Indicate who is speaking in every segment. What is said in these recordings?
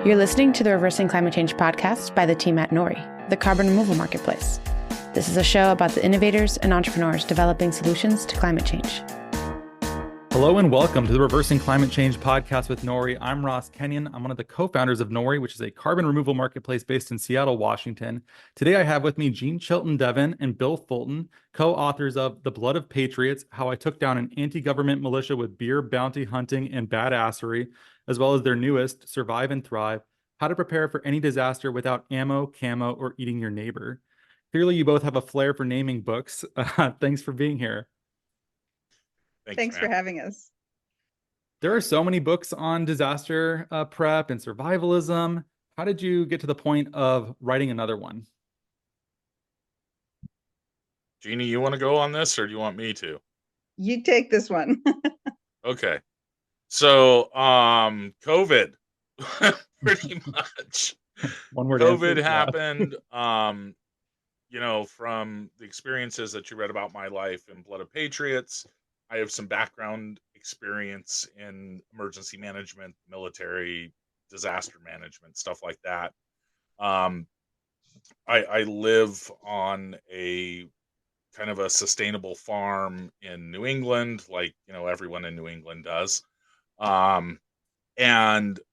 Speaker 1: You're listening to the Reversing Climate Change podcast by the team at Nori, the carbon removal marketplace. This is a show about the innovators and entrepreneurs developing solutions to climate change.
Speaker 2: Hello and welcome to the Reversing Climate Change podcast with Nori. I'm Ross Kenyon. I'm one of the co-founders of Nori, which is a carbon removal marketplace based in Seattle, Washington. Today I have with me Jeanne, Chilton, Devon, and Bill Fulton, co-authors of The Blood of Patriots, How I Took Down an Anti-Government Militia with Beer, Bounty Hunting, and Badassery, as well as their newest, Survive and Thrive, How to Prepare for Any Disaster Without Ammo, Camo, or Eating Your Neighbor. Clearly you both have a flair for naming books. Thanks for being here.
Speaker 3: Thanks for having us.
Speaker 2: There are so many books on disaster prep and survivalism. How did you get to the point of writing another one?
Speaker 3: Jeanne, you want to go on this or do you want me to?
Speaker 4: You take this one.
Speaker 3: Okay. So, COVID, pretty much.
Speaker 2: One word
Speaker 3: COVID
Speaker 2: answer,
Speaker 3: happened, from the experiences that you read about my life in Blood of Patriots. I have some background experience in emergency management, military, disaster management, stuff like that. I live on a kind of a sustainable farm in New England, like, everyone in New England does. And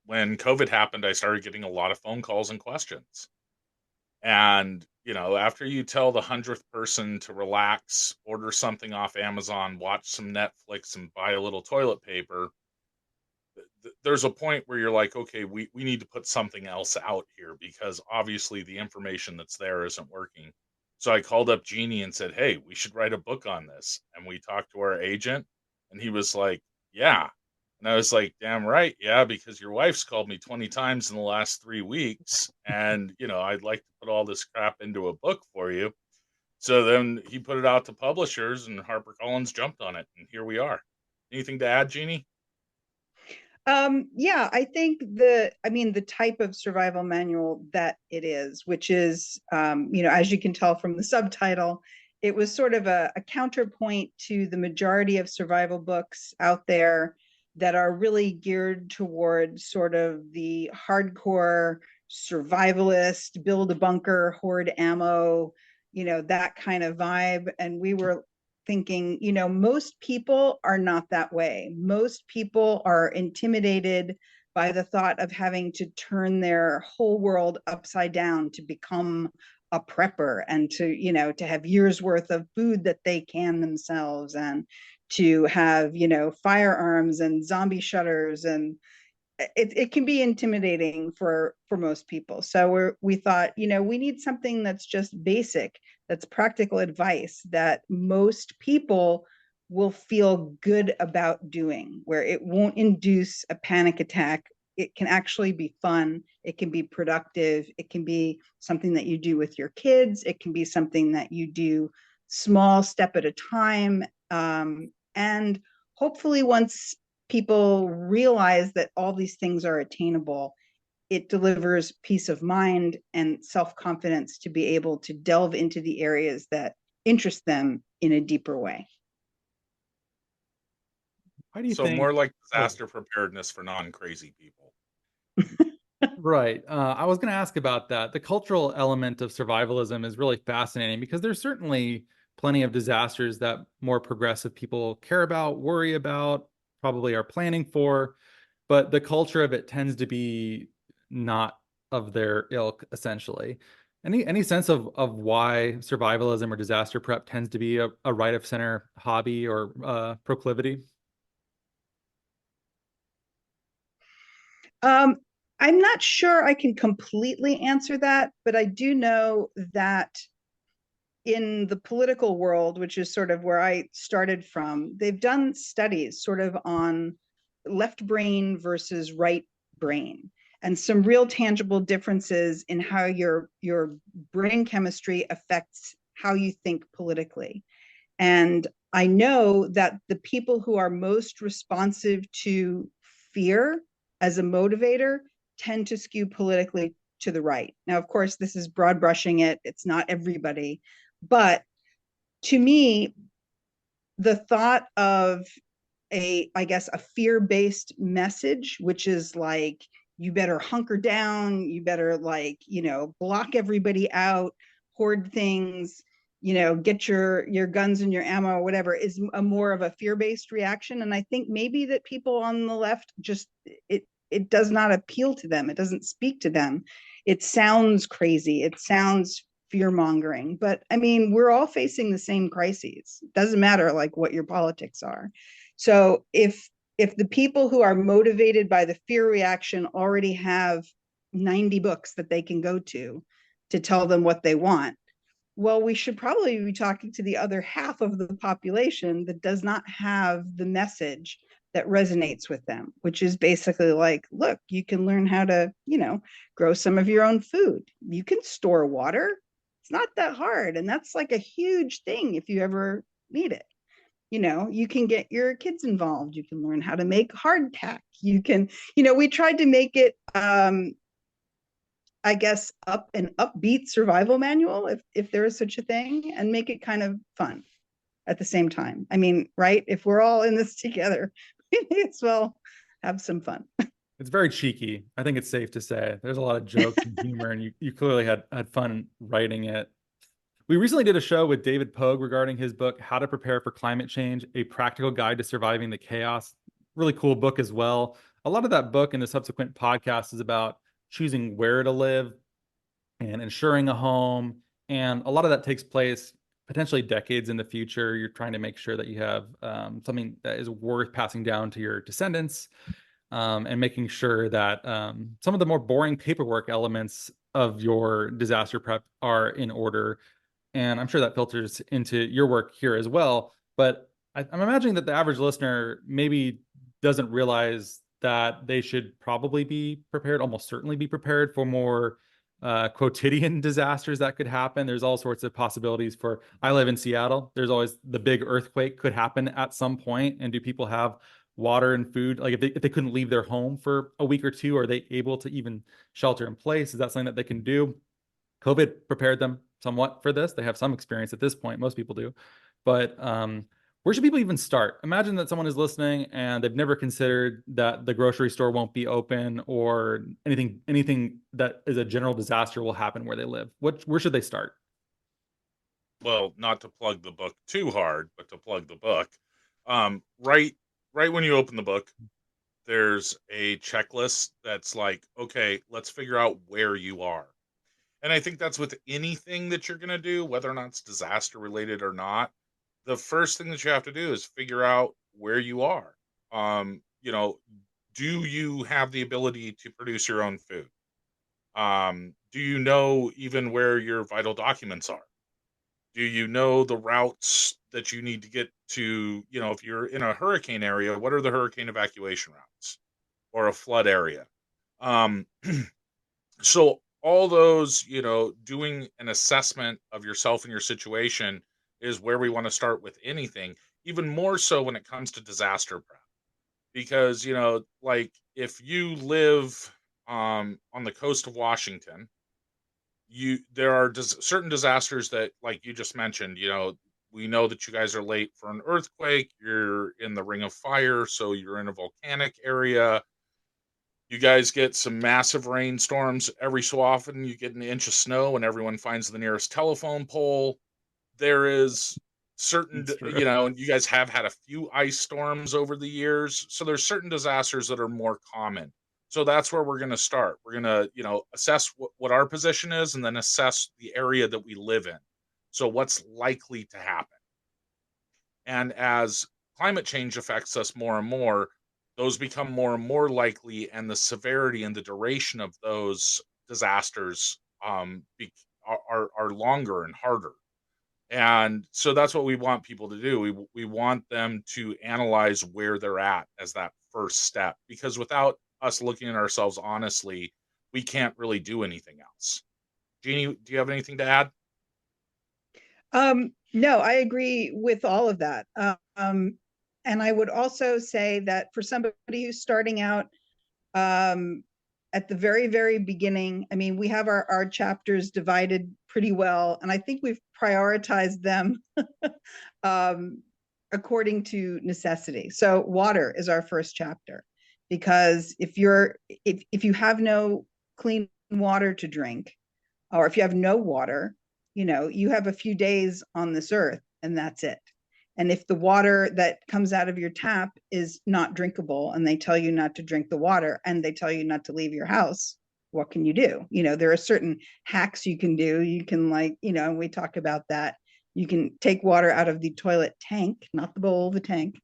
Speaker 3: when COVID happened, I started getting a lot of phone calls and questions. And, after you tell the 100th person to relax, order something off Amazon, watch some Netflix, and buy a little toilet paper, there's a point where you're like, okay, we need to put something else out here because obviously the information that's there isn't working. So I called up Jeanne and said, hey, we should write a book on this. And we talked to our agent and he was like, yeah. And I was like, damn right. Yeah, because your wife's called me 20 times in the last 3 weeks. And, I'd like to put all this crap into a book for you. So then he put it out to publishers and HarperCollins jumped on it. And here we are. Anything to add, Jeanne?
Speaker 4: Yeah, I think the type of survival manual that it is, which is, as you can tell from the subtitle, it was sort of a counterpoint to the majority of survival books out there that are really geared toward sort of the hardcore survivalist, build a bunker, hoard ammo, that kind of vibe. And we were thinking, most people are not that way. Most people are intimidated by the thought of having to turn their whole world upside down to become a prepper and to have years worth of food that they can themselves and to have, firearms and zombie shutters. And it can be intimidating for most people. So we thought, we need something that's just basic, that's practical advice that most people will feel good about doing, where it won't induce a panic attack. It can actually be fun. It can be productive. It can be something that you do with your kids. It can be something that you do small step at a time. And hopefully once people realize that all these things are attainable, it delivers peace of mind and self-confidence to be able to delve into the areas that interest them in a deeper way.
Speaker 2: Why do you
Speaker 3: so
Speaker 2: think
Speaker 3: more like disaster preparedness for non-crazy people?
Speaker 2: Right. I was going to ask about that. The cultural element of survivalism is really fascinating because there's certainly plenty of disasters that more progressive people care about, worry about, probably are planning for, but the culture of it tends to be not of their ilk, essentially. Any sense of why survivalism or disaster prep tends to be a right of center hobby or proclivity?
Speaker 4: I'm not sure I can completely answer that, but I do know that in the political world, which is sort of where I started from, they've done studies sort of on left brain versus right brain and some real tangible differences in how your brain chemistry affects how you think politically. And I know that the people who are most responsive to fear as a motivator tend to skew politically to the right. Now, of course, this is broad brushing it. It's not everybody. But to me, the thought of a fear-based message, which is like, you better hunker down, you better block everybody out, hoard things, get your guns and your ammo or whatever, is a more of a fear-based reaction. And I think maybe that people on the left just, it does not appeal to them. It doesn't speak to them. It sounds crazy. It sounds fear-mongering. But I mean, we're all facing the same crises. It doesn't matter what your politics are. So if the people who are motivated by the fear reaction already have 90 books that they can go to tell them what they want, well, we should probably be talking to the other half of the population that does not have the message that resonates with them, which is basically look, you can learn how to, grow some of your own food. You can store water. It's not that hard. And that's a huge thing if you ever need it. You can get your kids involved. You can learn how to make hardtack. You can, we tried to make it, I guess, an upbeat survival manual, if there is such a thing, and make it kind of fun at the same time. I mean, right? If we're all in this together, we may as well have some fun.
Speaker 2: It's very cheeky. I think it's safe to say there's a lot of jokes and humor, and you clearly had fun writing it. We recently did a show with David Pogue regarding his book, How to Prepare for Climate Change, a practical guide to surviving the chaos. Really cool book as well. A lot of that book and the subsequent podcast is about choosing where to live and ensuring a home. And a lot of that takes place potentially decades in the future. You're trying to make sure that you have something that is worth passing down to your descendants, and making sure that some of the more boring paperwork elements of your disaster prep are in order. And I'm sure that filters into your work here as well. But I'm imagining that the average listener maybe doesn't realize that they should probably be prepared, almost certainly be prepared for more quotidian disasters that could happen. There's all sorts of possibilities for, I live in Seattle. There's always the big earthquake could happen at some point. And do people have water and food? Like if they couldn't leave their home for a week or two, are they able to even shelter in place? Is that something that they can do? COVID prepared them somewhat for this. They have some experience at this point. Most people do. But where should people even start? Imagine that someone is listening and they've never considered that the grocery store won't be open, or anything that is a general disaster will happen where they live. Where should they start?
Speaker 3: Well, not to plug the book too hard, but to plug the book. Right when you open the book, there's a checklist that's like, okay, let's figure out where you are. And I think that's with anything that you're going to do, whether or not it's disaster related or not. The first thing that you have to do is figure out where you are. Do you have the ability to produce your own food? Do you know even where your vital documents are? Do you know the routes that you need to get to, if you're in a hurricane area, what are the hurricane evacuation routes, or a flood area? So all those, doing an assessment of yourself and your situation is where we want to start with anything, even more so when it comes to disaster prep. Because, if you live on the coast of Washington, there are certain disasters that, like you just mentioned, we know that you guys are late for an earthquake, you're in the ring of fire, so you're in a volcanic area. You guys get some massive rainstorms. Every so often you get an inch of snow and everyone finds the nearest telephone pole. There is certain, and you guys have had a few ice storms over the years. So there's certain disasters that are more common. So that's where we're going to start. We're going to, assess what our position is, and then assess the area that we live in. So what's likely to happen. And as climate change affects us more and more, those become more and more likely, and the severity and the duration of those disasters are longer and harder. And so that's what we want people to do. We want them to analyze where they're at as that first step, because without us looking at ourselves honestly, we can't really do anything else. Jeanne, do you have anything to add?
Speaker 4: No, I agree with all of that. And I would also say that for somebody who's starting out at the very, very beginning, I mean, we have our chapters divided pretty well, and I think we've prioritized them according to necessity. So water is our first chapter. because if you have no clean water to drink, or if you have no water, you have a few days on this earth and that's it. And if the water that comes out of your tap is not drinkable and they tell you not to drink the water and they tell you not to leave your house, what can you do? There are certain hacks you can do. You can and we talk about that. You can take water out of the toilet tank, not the bowl, the tank.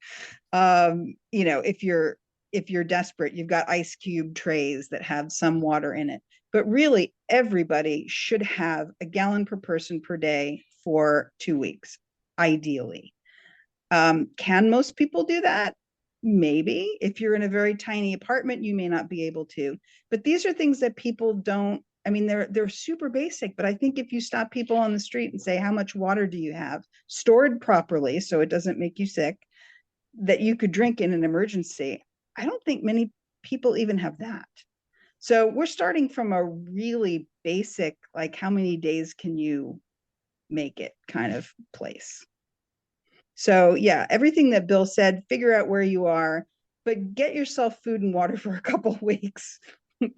Speaker 4: If you're desperate, you've got ice cube trays that have some water in it. But really, everybody should have a gallon per person per day for 2 weeks, ideally. Can most people do that? Maybe. If you're in a very tiny apartment, you may not be able to. But these are things that people don't, they're super basic, but I think if you stop people on the street and say, how much water do you have stored properly so it doesn't make you sick, that you could drink in an emergency, I don't think many people even have that. So we're starting from a really basic, like how many days can you make it kind of place. So yeah, everything that Bill said, figure out where you are, but get yourself food and water for a couple of weeks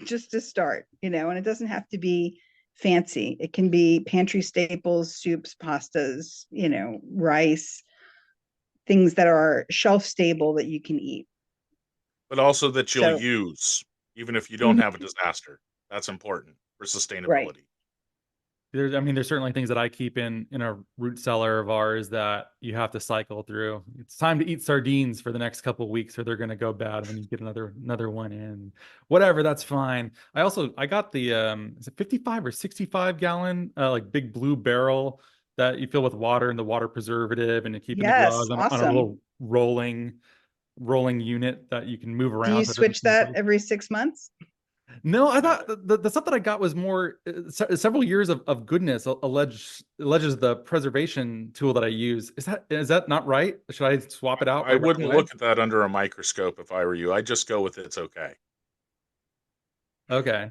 Speaker 4: just to start, and it doesn't have to be fancy. It can be pantry staples, soups, pastas, rice, things that are shelf stable that you can eat.
Speaker 3: But also that you'll use, even if you don't have a disaster. That's important for sustainability.
Speaker 4: Right.
Speaker 2: There's certainly things that I keep in a root cellar of ours that you have to cycle through. It's time to eat sardines for the next couple of weeks or they're going to go bad when you get another one in. Whatever, that's fine. I got the is it 55 or 65 gallon like big blue barrel that you fill with water and the water preservative and you keep in the garage on a little rolling unit that you can move around.
Speaker 4: Do you switch that every 6 months?
Speaker 2: No, I thought the stuff that I got was more several years of goodness alleges the preservation tool that I use. Is that not right? Should I swap it out?
Speaker 3: I wouldn't look at that under a microscope if I were you. I'd just go with it's okay.
Speaker 2: Okay.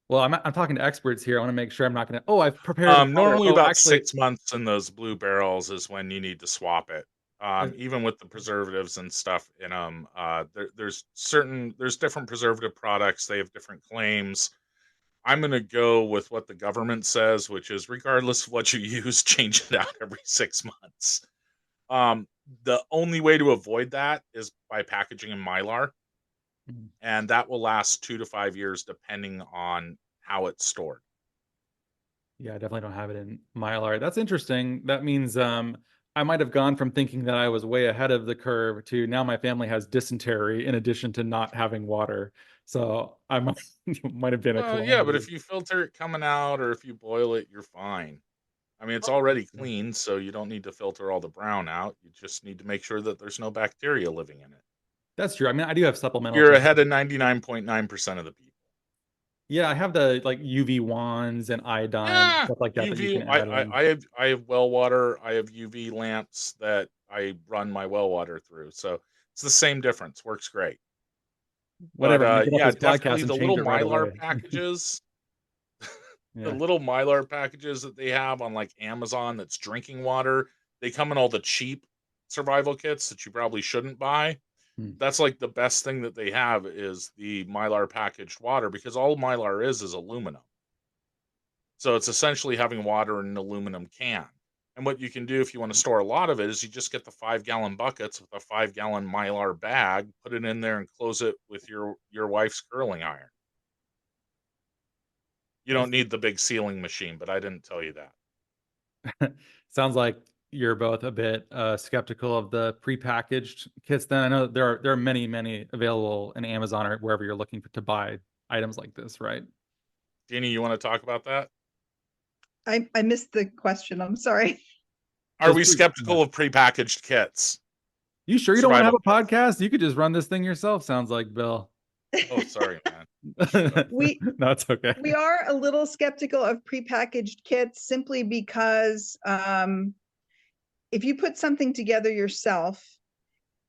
Speaker 2: Well, I'm talking to experts here. I want to make sure I'm not going to. Oh, I've prepared.
Speaker 3: Normally about 6 months in those blue barrels is when you need to swap it. Even with the preservatives and stuff in them, there's different preservative products. They have different claims. I'm going to go with what the government says, which is regardless of what you use, change it out every 6 months. The only way to avoid that is by packaging in Mylar, and that will last 2 to 5 years depending on how it's stored.
Speaker 2: Yeah, I definitely don't have it in Mylar. That's interesting. That means I might have gone from thinking that I was way ahead of the curve to now my family has dysentery in addition to not having water. So I might have been a calamity.
Speaker 3: Yeah, but if you filter it coming out or if you boil it, you're fine. It's already clean, so you don't need to filter all the brown out. You just need to make sure that there's no bacteria living in it.
Speaker 2: That's true. I do have supplemental.
Speaker 3: You're ahead of 99.9% of the people.
Speaker 2: Yeah, I have the UV wands and iodine stuff like that.
Speaker 3: UV,
Speaker 2: that you can add
Speaker 3: I have well water. I have UV lamps that I run my well water through. So it's the same difference. Works great.
Speaker 2: Whatever.
Speaker 3: But, definitely the little Mylar packages. The little Mylar packages that they have on like Amazon that's drinking water. They come in all the cheap survival kits that you probably shouldn't buy. That's like the best thing that they have is the Mylar packaged water, because all Mylar is aluminum. So it's essentially having water in an aluminum can. And what you can do if you want to store a lot of it is you just get the 5-gallon buckets with a 5-gallon Mylar bag, put it in there and close it with your wife's curling iron. You don't need the big sealing machine, but I didn't tell you that.
Speaker 2: Sounds like you're both a bit skeptical of the prepackaged kits. Then I know there are many available in Amazon or wherever you're looking to buy items like this, right?
Speaker 3: Jeanne, you want to talk about that?
Speaker 4: I missed the question. I'm sorry.
Speaker 3: Are we skeptical of prepackaged kits?
Speaker 2: You sure you don't want to have a podcast? You could just run this thing yourself. Sounds like Bill.
Speaker 3: Oh, sorry, man.
Speaker 2: No, it's okay.
Speaker 4: We are a little skeptical of prepackaged kits simply because if you put something together yourself,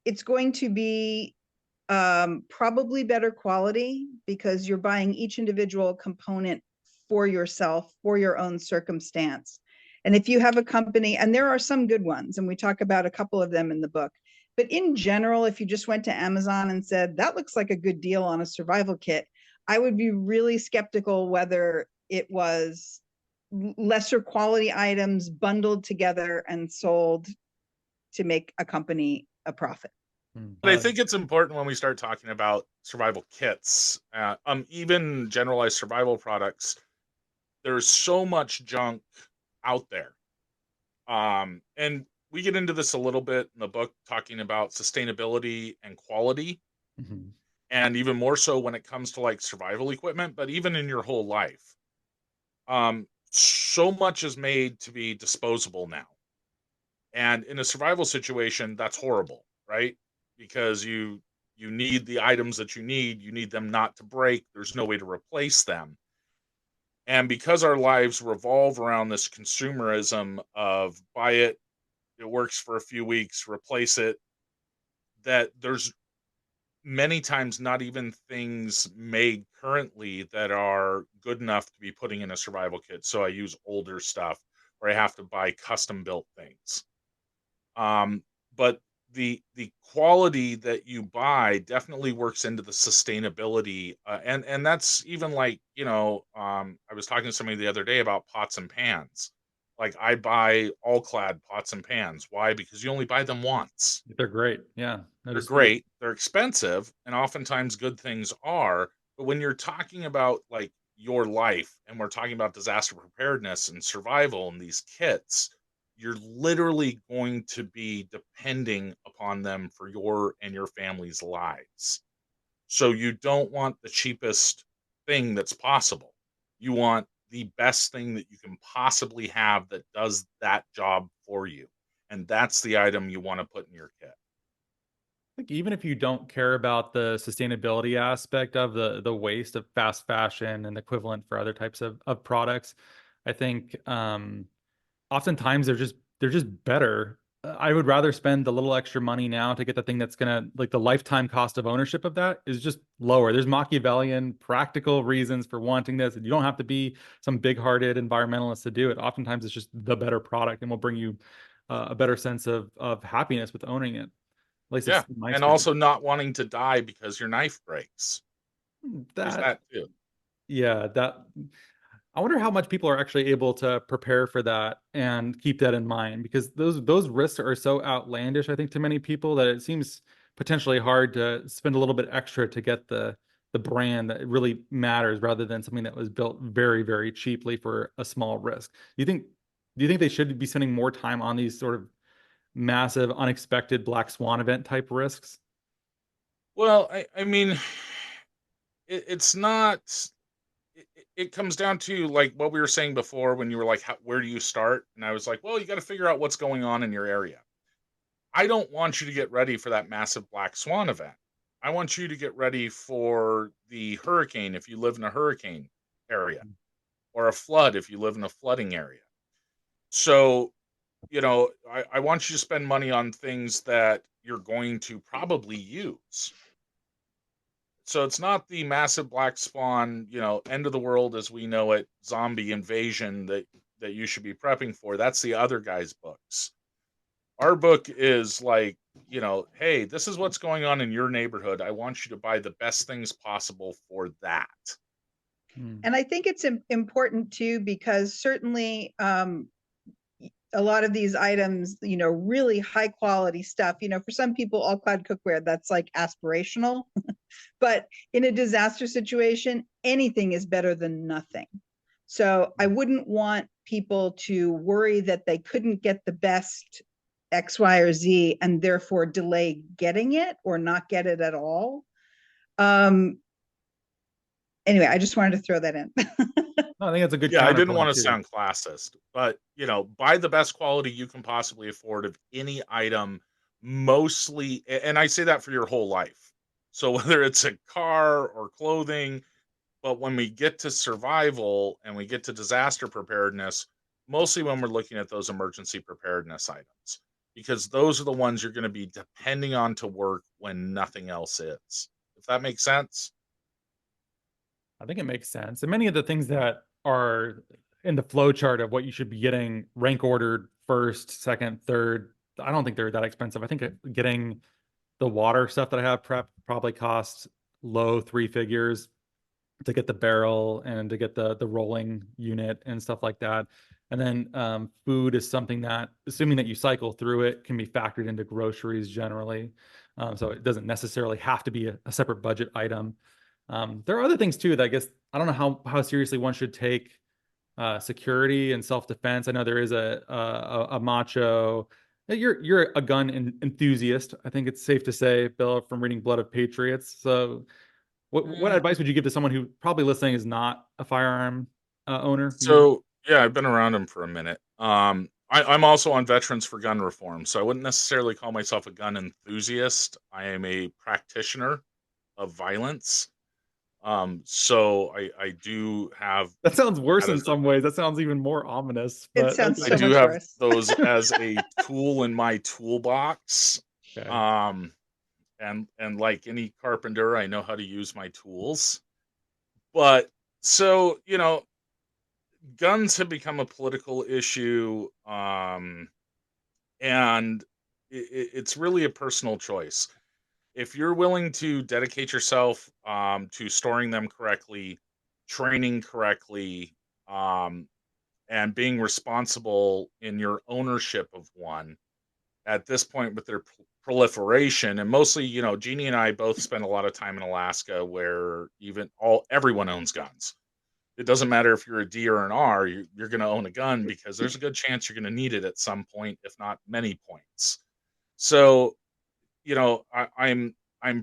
Speaker 4: it's going to be probably better quality because you're buying each individual component for yourself, for your own circumstance. And if you have a company, and there are some good ones, and we talk about a couple of them in the book, But in general, if you just went to Amazon and said, that looks like a good deal on a survival kit, I would be really skeptical whether it was lesser quality items bundled together and sold to make a company a profit.
Speaker 3: But I think it's important when we start talking about survival kits, even generalized survival products, there's so much junk out there. And we get into this a little bit in the book, talking about sustainability and quality, and even more so when it comes to like survival equipment, but even in your whole life. So much is made to be disposable now. And in a survival situation, that's horrible, right? Because you need the items that you need them not to break. There's no way to replace them. And because our lives revolve around this consumerism of buy it, it works for a few weeks, replace it, that there's many times not even things made currently that are good enough to be putting in a survival kit. So I use older stuff, or I have to buy custom built things. But the quality that you buy definitely works into the sustainability, and that's even like, I was talking to somebody the other day about pots and pans. Like, I buy all clad pots and pans. Why? Because you only buy them once.
Speaker 2: They're great. Yeah.
Speaker 3: They're great. They're expensive, and oftentimes good things are. But when you're talking about like your life, and we're talking about disaster preparedness and survival and these kits, you're literally going to be depending upon them for your and your family's lives. So you don't want the cheapest thing that's possible. You want the best thing that you can possibly have that does that job for you. And that's the item you want to put in your kit.
Speaker 2: Like, even if you don't care about the sustainability aspect of the waste of fast fashion and equivalent for other types of products, I think oftentimes they're just better. I would rather spend the little extra money now to get the thing that's gonna, like, the lifetime cost of ownership of that is just lower. There's Machiavellian practical reasons for wanting this. You don't have to be some big-hearted environmentalist to do it. Oftentimes it's just the better product and will bring you a better sense of happiness with owning it. At least
Speaker 3: Yeah.
Speaker 2: it's my
Speaker 3: And
Speaker 2: experience.
Speaker 3: also not wanting to die because your knife breaks. There's
Speaker 2: That,
Speaker 3: that too.
Speaker 2: yeah, that I wonder how much people are actually able to prepare for that and keep that in mind, because those risks are so outlandish, I think, to many people, that it seems potentially hard to spend a little bit extra to get the brand that really matters, rather than something that was built very, very cheaply for a small risk. Do you think they should be spending more time on these sort of massive, unexpected black swan event type risks?
Speaker 3: Well, I mean, it's not. It comes down to like what we were saying before when you were like, where do you start? And I was like, well, you got to figure out what's going on in your area. I don't want you to get ready for that massive black swan event. I want you to get ready for the hurricane if you live in a hurricane area, or a flood if you live in a flooding area. So, I want you to spend money on things that you're going to probably use. So it's not the massive black swan, end of the world as we know it, zombie invasion that you should be prepping for. That's the other guy's books. Our book is like, hey, this is what's going on in your neighborhood. I want you to buy the best things possible for that.
Speaker 4: And I think it's important too, because certainly a lot of these items, really high quality stuff, for some people, all clad cookware, that's like aspirational. But in a disaster situation, anything is better than nothing. So I wouldn't want people to worry that they couldn't get the best X, Y, or Z and therefore delay getting it or not get it at all. Anyway, I just wanted to throw that in.
Speaker 2: I think that's a good
Speaker 3: Yeah, I didn't
Speaker 2: counterpoint
Speaker 3: want to
Speaker 2: too.
Speaker 3: sound classist, but buy the best quality you can possibly afford of any item, mostly, and I say that for your whole life. So whether it's a car or clothing, but when we get to survival and we get to disaster preparedness, mostly when we're looking at those emergency preparedness items, because those are the ones you're going to be depending on to work when nothing else is. If that makes sense.
Speaker 2: I think it makes sense. And many of the things that are in the flow chart of what you should be getting rank ordered first, second, third, I don't think they're that expensive. I think getting the water stuff that I have prep probably costs low three figures to get the barrel and to get the rolling unit and stuff like that. And then food is something that, assuming that you cycle through it, can be factored into groceries generally. So it doesn't necessarily have to be a separate budget item. There are other things too that I guess I don't know how seriously one should take security and self-defense. I know there is a macho. You're a gun enthusiast. I think it's safe to say, Bill, from reading Blood of Patriots. So what advice would you give to someone who probably listening is not a firearm owner?
Speaker 3: So yeah, I've been around him for a minute. I'm also on Veterans for Gun Reform, so I wouldn't necessarily call myself a gun enthusiast. I am a practitioner of violence. So I do have
Speaker 2: That sounds worse
Speaker 3: that
Speaker 2: in
Speaker 3: as
Speaker 2: some ways. That sounds even more ominous.
Speaker 4: It
Speaker 2: But
Speaker 4: sounds
Speaker 3: I
Speaker 4: so
Speaker 3: do
Speaker 4: much
Speaker 3: have
Speaker 4: worse.
Speaker 3: those as a tool in my toolbox.
Speaker 2: okay.
Speaker 3: And like any carpenter, I know how to use my tools. But so, guns have become a political issue, and it's really a personal choice. If you're willing to dedicate yourself to storing them correctly, training correctly, and being responsible in your ownership of one, at this point with their proliferation, and mostly, Jeannie and I both spend a lot of time in Alaska, where everyone owns guns. It doesn't matter if you're a D or an R, you're going to own a gun, because there's a good chance you're going to need it at some point, if not many points. So, I'm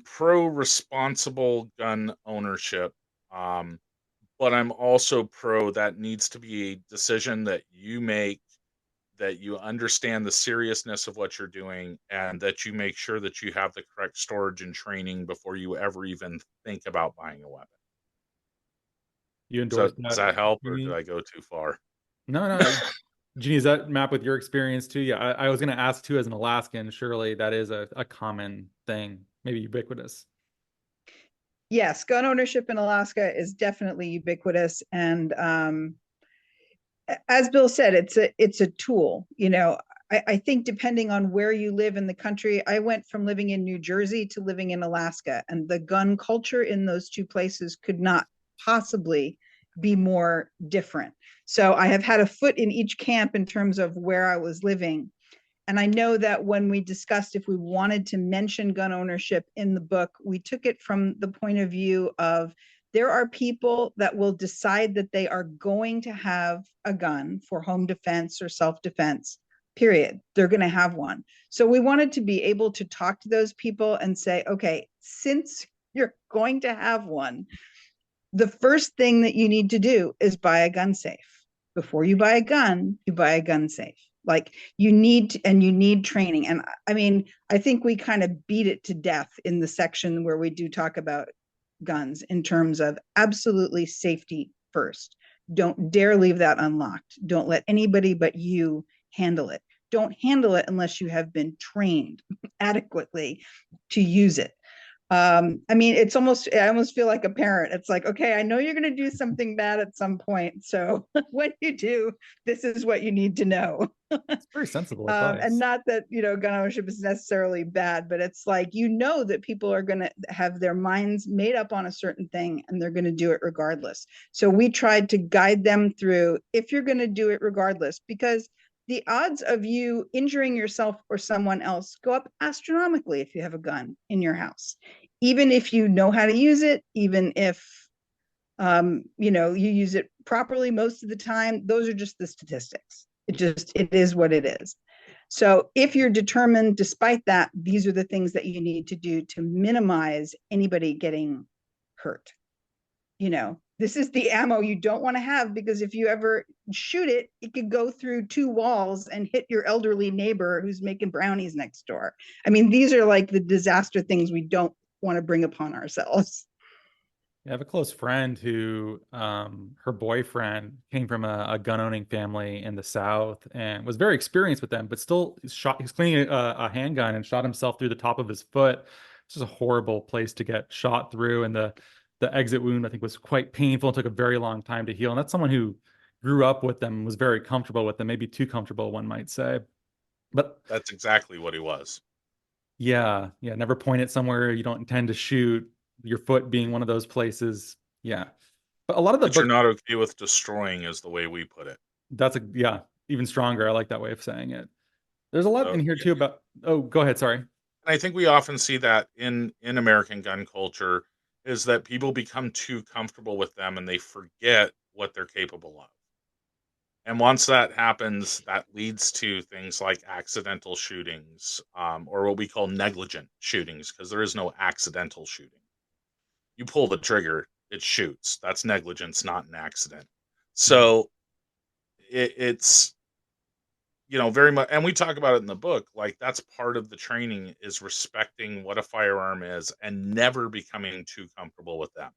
Speaker 3: pro responsible gun ownership, but I'm also pro that needs to be a decision that you make, that you understand the seriousness of what you're doing, and that you make sure that you have the correct storage and training before you ever even think about buying a weapon.
Speaker 2: You endorse
Speaker 3: Does
Speaker 2: that,
Speaker 3: that help, or did
Speaker 2: Jeannie?
Speaker 3: I go too far?
Speaker 2: No. Jeannie, does that map with your experience too? Yeah, I was going to ask too, as an Alaskan, surely that is a common thing, maybe ubiquitous.
Speaker 4: Yes, gun ownership in Alaska is definitely ubiquitous, and as Bill said, it's a tool. I think depending on where you live in the country, I went from living in New Jersey to living in Alaska, and the gun culture in those two places could not possibly be more different. So I have had a foot in each camp in terms of where I was living. And I know that when we discussed if we wanted to mention gun ownership in the book, we took it from the point of view of there are people that will decide that they are going to have a gun for home defense or self-defense, period. They're going to have one. So we wanted to be able to talk to those people and say, okay, since you're going to have one, the first thing that you need to do is buy a gun safe. Before you buy a gun, you buy a gun safe. Like you need training. And I mean, I think we kind of beat it to death in the section where we do talk about guns in terms of absolutely safety first. Don't dare leave that unlocked. Don't let anybody but you handle it. Don't handle it unless you have been trained adequately to use it. I mean, I almost feel like a parent. It's like, okay, I know you're going to do something bad at some point. So when you do, this is what you need to know.
Speaker 2: It's very sensible advice.
Speaker 4: And not that, gun ownership is necessarily bad, but it's like, that people are going to have their minds made up on a certain thing and they're going to do it regardless. So we tried to guide them through, if you're going to do it regardless, because the odds of you injuring yourself or someone else go up astronomically if you have a gun in your house, even if you know how to use it, even if you use it properly most of the time. Those are just the statistics. It is what it is. So if you're determined, despite that, these are the things that you need to do to minimize anybody getting hurt. This is the ammo you don't want to have, because if you ever shoot it, it could go through two walls and hit your elderly neighbor who's making brownies next door. I mean, these are like the disaster things we don't want to bring upon ourselves.
Speaker 2: I have a close friend who, her boyfriend came from a gun owning family in the South and was very experienced with them, but still he's cleaning a handgun and shot himself through the top of his foot. This is a horrible place to get shot through. And the exit wound, I think, was quite painful and took a very long time to heal. And that's someone who grew up with them, was very comfortable with them, maybe too comfortable, one might say. But
Speaker 3: That's exactly what he was.
Speaker 2: yeah, never point it somewhere you don't intend to shoot, your foot being one of those places. Yeah. But a lot of the
Speaker 3: That you're
Speaker 2: book,
Speaker 3: not okay with destroying is the way we put it.
Speaker 2: yeah, even stronger. I like that way of saying it. There's a lot
Speaker 3: So
Speaker 2: in here
Speaker 3: yeah,
Speaker 2: too about, oh, go ahead, sorry.
Speaker 3: and I think we often see that in American gun culture is that people become too comfortable with them and they forget what they're capable of. And once that happens, that leads to things like accidental shootings, or what we call negligent shootings, because there is no accidental shooting. You pull the trigger, it shoots. That's negligence, not an accident.
Speaker 2: Mhm.
Speaker 3: So it's very much, and we talk about it in the book. Like that's part of the training is respecting what a firearm is and never becoming too comfortable with them.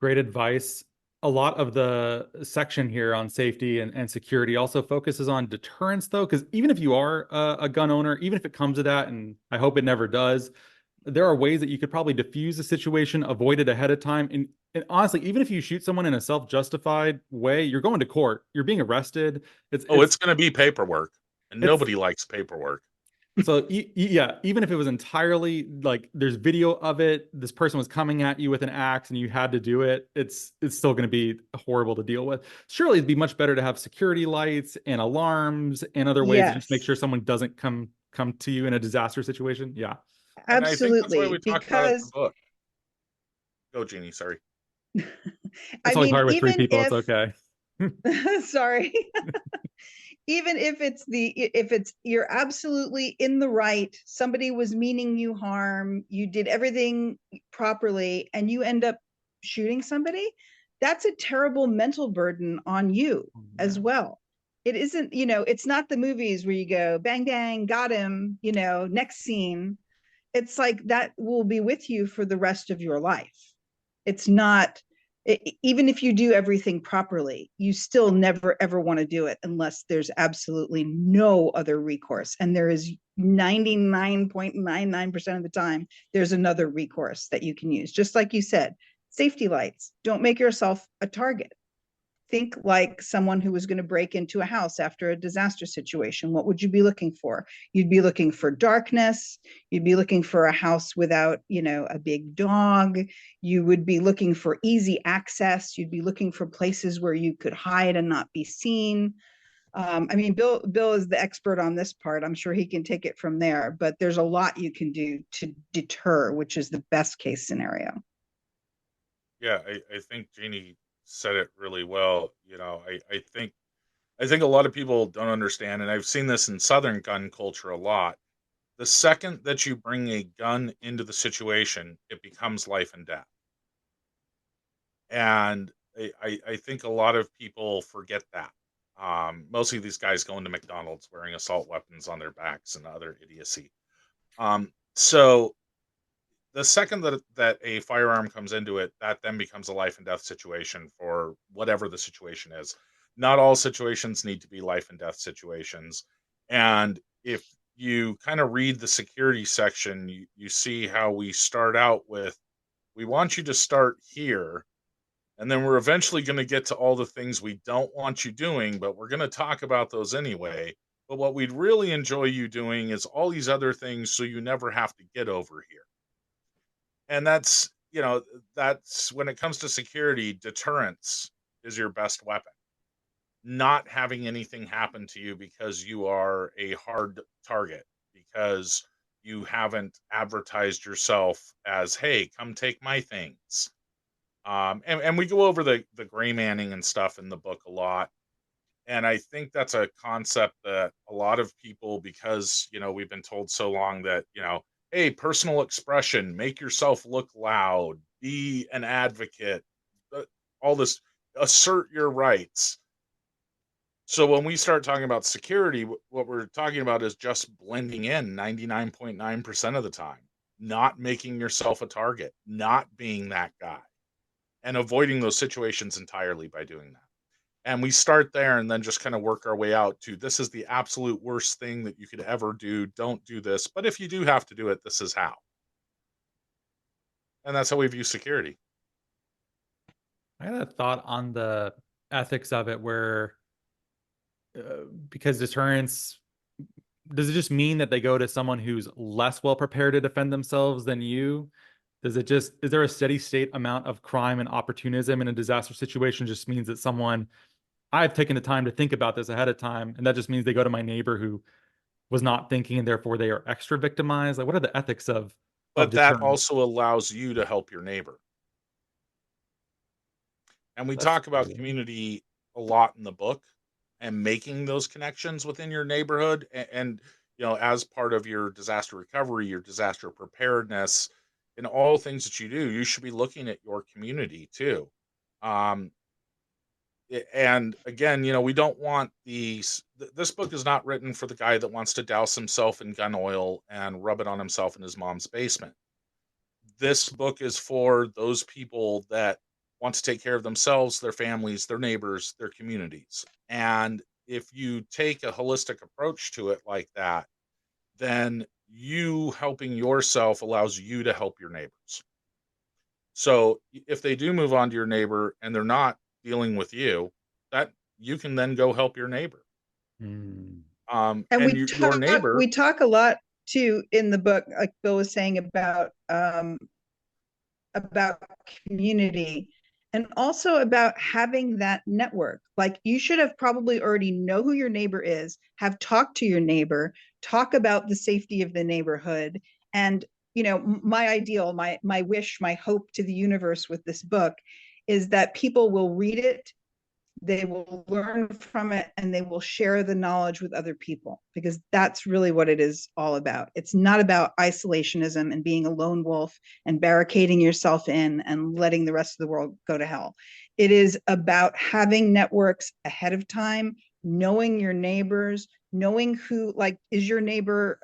Speaker 2: Great advice. A lot of the section here on safety and security also focuses on deterrence, though, because even if you are a gun owner, even if it comes to that, and I hope it never does, there are ways that you could probably diffuse the situation, avoid it ahead of time. And honestly, even if you shoot someone in a self-justified way, you're going to court, you're being arrested. It's
Speaker 3: Oh,
Speaker 2: it's
Speaker 3: it's going to be paperwork, and
Speaker 2: it's
Speaker 3: nobody likes paperwork.
Speaker 2: so yeah, even if it was entirely like there's video of it, this person was coming at you with an axe and you had to do it, it's still going to be horrible to deal with. Surely it'd be much better to have security lights and alarms and other ways to just make
Speaker 4: Yes,
Speaker 2: sure someone doesn't come to you in a disaster situation. Yeah.
Speaker 3: And I think that's why we
Speaker 4: absolutely.
Speaker 3: talk about it in the
Speaker 4: Because
Speaker 3: book. Go, Jeannie. Sorry.
Speaker 2: It's
Speaker 4: I
Speaker 2: only
Speaker 4: mean,
Speaker 2: hard with three
Speaker 4: even
Speaker 2: people. It's
Speaker 4: if,
Speaker 2: okay.
Speaker 4: sorry, even if it's you're absolutely in the right, somebody was meaning you harm, you did everything properly, and you end up shooting somebody, that's a terrible mental burden on you as
Speaker 2: Yeah.
Speaker 4: well. It isn't, it's not the movies where you go bang bang, got him, next scene. It's like that will be with you for the rest of your life. It's not, even if you do everything properly, you still never ever want to do it unless there's absolutely no other recourse. And there is 99.99% of the time, there's another recourse that you can use. Just like you said, safety lights, don't make yourself a target. Think like someone who was going to break into a house after a disaster situation. What would you be looking for? You'd be looking for darkness. You'd be looking for a house without, a big dog. You would be looking for easy access. You'd be looking for places where you could hide and not be seen. I mean, Bill is the expert on this part. I'm sure he can take it from there, but there's a lot you can do to deter, which is the best case scenario.
Speaker 3: Yeah, I think Jeannie said it really well. I think a lot of people don't understand, and I've seen this in Southern gun culture a lot. The second that you bring a gun into the situation, it becomes life and death. And I think a lot of people forget that. Mostly these guys go into McDonald's wearing assault weapons on their backs and other idiocy. So the second that a firearm comes into it, that then becomes a life and death situation for whatever the situation is. Not all situations need to be life and death situations. And if you kind of read the security section, you see how we start out with, we want you to start here, and then we're eventually going to get to all the things we don't want you doing, but we're going to talk about those anyway. But what we'd really enjoy you doing is all these other things so you never have to get over here. And that's when it comes to security, deterrence is your best weapon. Not having anything happen to you because you are a hard target, because you haven't advertised yourself as, hey, come take my things. And we go over the gray manning and stuff in the book a lot. And I think that's a concept that a lot of people, because we've been told so long that hey, personal expression, make yourself look loud, be an advocate, uh, all this, assert your rights. So when we start talking about security, what we're talking about is just blending in 99.9% of the time, not making yourself a target, not being that guy, and avoiding those situations entirely by doing that. And we start there and then just kind of work our way out to, this is the absolute worst thing that you could ever do. Don't do this. But if you do have to do it, this is how. And that's how we view security.
Speaker 2: I had a thought on the ethics of it where because deterrence, does it just mean that they go to someone who's less well prepared to defend themselves than you? Is there a steady state amount of crime and opportunism in a disaster situation? Just means that I've taken the time to think about this ahead of time, and that just means they go to my neighbor who was not thinking, and therefore they are extra victimized. Like, what are the ethics of
Speaker 3: But that
Speaker 2: deterrence?
Speaker 3: also allows you to help your neighbor. And we
Speaker 2: That's
Speaker 3: talk about
Speaker 2: true.
Speaker 3: community a lot in the book and making those connections within your neighborhood. And as part of your disaster recovery, your disaster preparedness, and all things that you do, you should be looking at your community too. Um, and again, we don't want this book is not written for the guy that wants to douse himself in gun oil and rub it on himself in his mom's basement. This book is for those people that want to take care of themselves, their families, their neighbors, their communities. And if you take a holistic approach to it like that, then you helping yourself allows you to help your neighbors. So if they do move on to your neighbor and they're not dealing with you, that you can then go help your neighbor.
Speaker 2: Hmm.
Speaker 4: And
Speaker 3: And your neighbor,
Speaker 4: we talk a lot too in the book, like Bill was saying, about community and also about having that network. Like, you should have probably already know who your neighbor is, have talked to your neighbor, talk about the safety of the neighborhood. And my ideal, my wish, my hope to the universe with this book is that people will read it, they will learn from it, and they will share the knowledge with other people, because that's really what it is all about. It's not about isolationism and being a lone wolf and barricading yourself in and letting the rest of the world go to hell. It is about having networks ahead of time, knowing your neighbors, knowing who, like, is your neighbor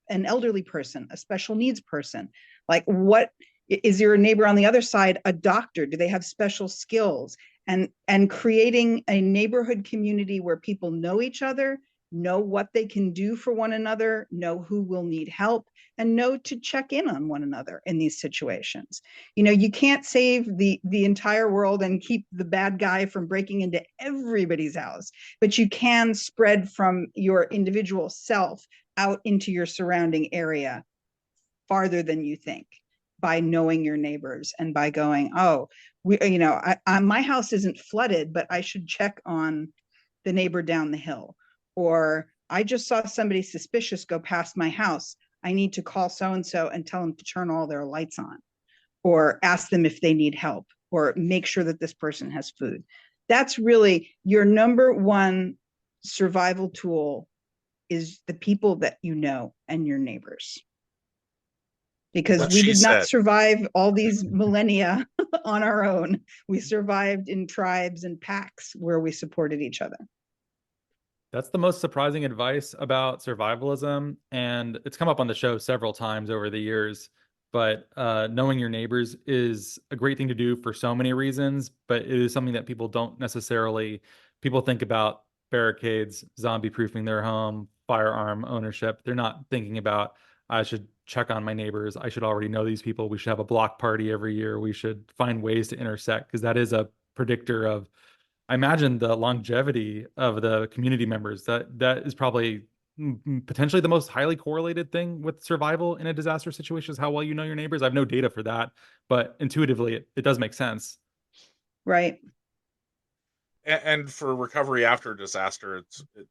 Speaker 4: an elderly person, a special needs person? Like, what is your neighbor on the other side, a doctor? Do they have special skills? And creating a neighborhood community where people know each other, know what they can do for one another, know who will need help, and know to check in on one another in these situations. You can't save the entire world and keep the bad guy from breaking into everybody's house, but you can spread from your individual self out into your surrounding area farther than you think, by knowing your neighbors and by going, oh, my house isn't flooded, but I should check on the neighbor down the hill. Or I just saw somebody suspicious go past my house. I need to call so-and-so and tell them to turn all their lights on, or ask them if they need help, or make sure that this person has food. That's really your number one survival tool, is the people that you know and your neighbors. Because
Speaker 3: what
Speaker 4: we
Speaker 3: she
Speaker 4: did not
Speaker 3: said.
Speaker 4: survive all these millennia on our own. We survived in tribes and packs where we supported each other.
Speaker 2: That's the most surprising advice about survivalism, and it's come up on the show several times over the years. But knowing your neighbors is a great thing to do for so many reasons, but it is something that people think about barricades, zombie proofing their home, firearm ownership. They're not thinking about, I should check on my neighbors. I should already know these people. We should have a block party every year. We should find ways to intersect, because that is a predictor of, I imagine, the longevity of the community members. That is probably potentially the most highly correlated thing with survival in a disaster situation, is how well you know your neighbors. I have no data for that, but intuitively it does make sense.
Speaker 4: Right.
Speaker 3: And for recovery after disaster,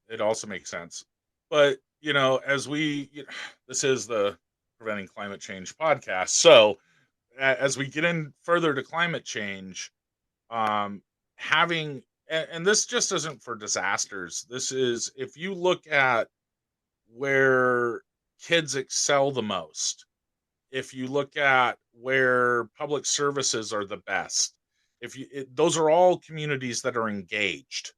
Speaker 3: it also makes sense. But as this is the Preventing Climate Change podcast, so as we get in further to climate change, having and this just isn't for disasters. This is, if you look at where kids excel the most, if you look at where public services are the best, those are all communities that are engaged.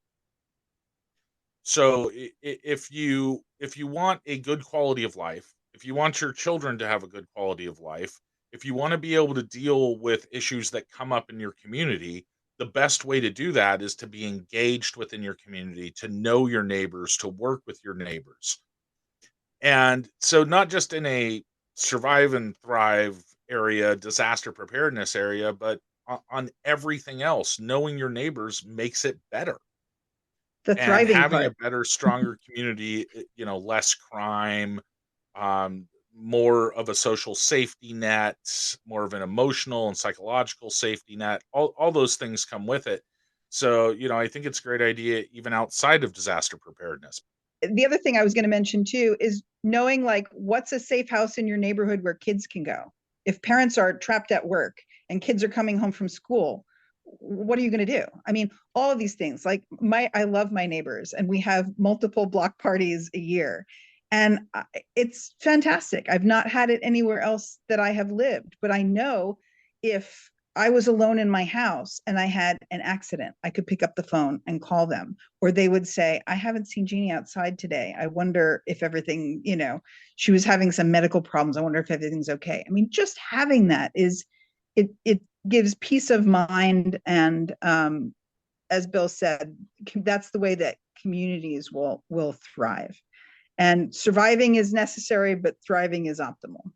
Speaker 3: So if you want a good quality of life, if you want your children to have a good quality of life, if you want to be able to deal with issues that come up in your community, the best way to do that is to be engaged within your community, to know your neighbors, to work with your neighbors. And so not just in a survive and thrive area, disaster preparedness area, but on everything else, knowing your neighbors makes it better.
Speaker 4: The
Speaker 3: and
Speaker 4: thriving
Speaker 3: having a
Speaker 4: part.
Speaker 3: better, stronger community, less crime, more of a social safety net, more of an emotional and psychological safety net. All those things come with it. So, I think it's a great idea even outside of disaster preparedness.
Speaker 4: The other thing I was going to mention too is knowing like what's a safe house in your neighborhood where kids can go. If parents are trapped at work and kids are coming home from school, what are you going to do? I mean, all of these things. Like I love my neighbors, and we have multiple block parties a year, and it's fantastic. I've not had it anywhere else that I have lived, but I know if I was alone in my house and I had an accident, I could pick up the phone and call them, or they would say, I haven't seen Jeannie outside today. I wonder if everything, she was having some medical problems. I wonder if everything's okay. I mean, just having that it gives peace of mind. And as Bill said, that's the way that communities will thrive. And surviving is necessary, but thriving is optimal.